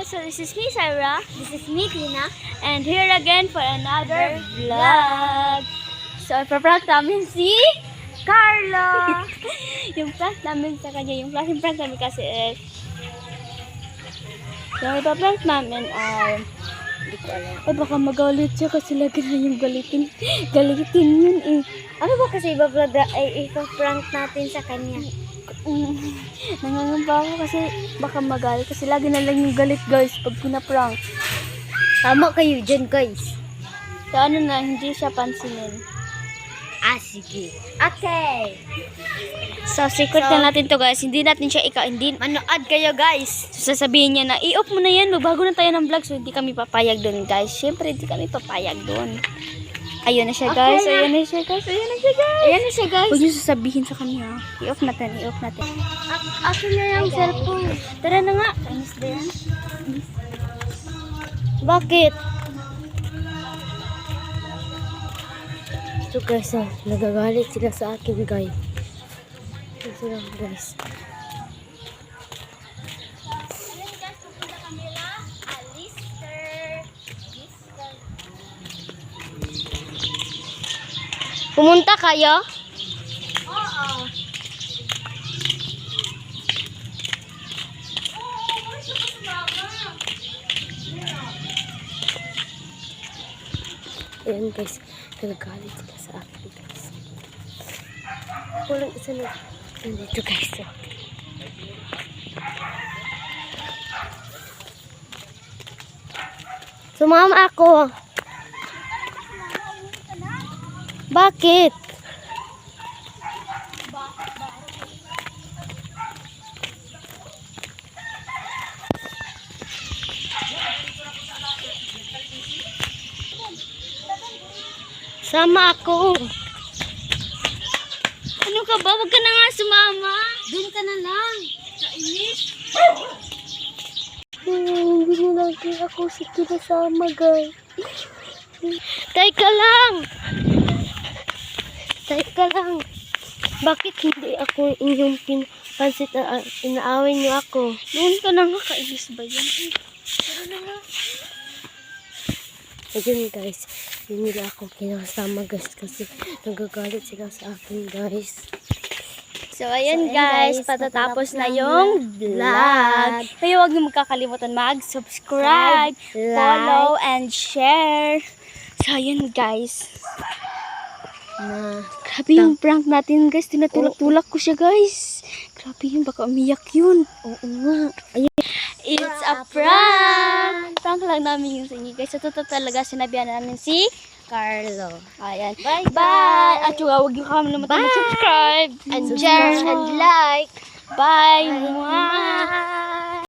So this is me, Sarah. This is me, Tina. And here again for another vlog. So ipaprank namin si Carlo. Yung prank namin sa kanya, yung klaseng prank namin kasi is yung ipaprank namin ay hindi ko alam. Ay baka magalit siya kasi lagi na yung galitin. Galitin yun eh. Ano ba kasi ipaprank natin sa kanya? Nangangamba ako kasi baka magalit kasi lagi na lang yung galit guys pag pinaprank. Tama kayo dyan, guys. So ano na, hindi siya pansinin. Sige. Okay. So secret na natin to guys, hindi natin siya hindi Manood kayo, guys. so, sasabihin niya na i-off mo na yan, magbago na tayo ng vlog, so hindi kami papayag doon guys. Syempre hindi kami papayag doon. Ayun na siya guys, Okay na. ayun na siya guys, ayun na siya guys. Ayan na siya, guys. Huwag niyo sasabihin sa kanya. I-off natin, i-off natin. Ako na yung cellphone. Tara na nga. Ayos na yan. Bakit? Ito guys, nagagalit sila sa akin, guys. Ito sila, guys. Pumunta kayo? Oo. Ayan guys, nagagalit sila sa akin, guys. Walang isa na nandito, guys. Sumama ako. Bakit? Sama ako. Ano ka ba? Huwag ka na nga sumama. Doon ka na lang. Kainis. Hindi mo lagi ako sinasama, guys. Teka lang. Teka lang. Bakit hindi ako inyong pansit na inaaway niyo ako? Doon ka na nga. Kainis ba yan? Tara na nga. Ayun guys, hindi nila ako kinasama guys kasi nagagalit sila sa akin guys. So, ayan guys, patatapos na yung vlog. Kaya huwag niyo magkakalimutan mag-subscribe, Like, follow, and share. So, ayan guys. Grabe yung prank natin guys. Tinatulak-tulak ko siya guys. Grabe yun, baka umiyak yun. Oo nga. Ayun. It's a prank! Prank lang namin yung sa inyo guys. Sa totoo talaga, sinabihan namin si Carlo. ayan. Bye, Bye! At yung huwag niyo kami naman mag-subscribe And share and like. Bye! Mwah!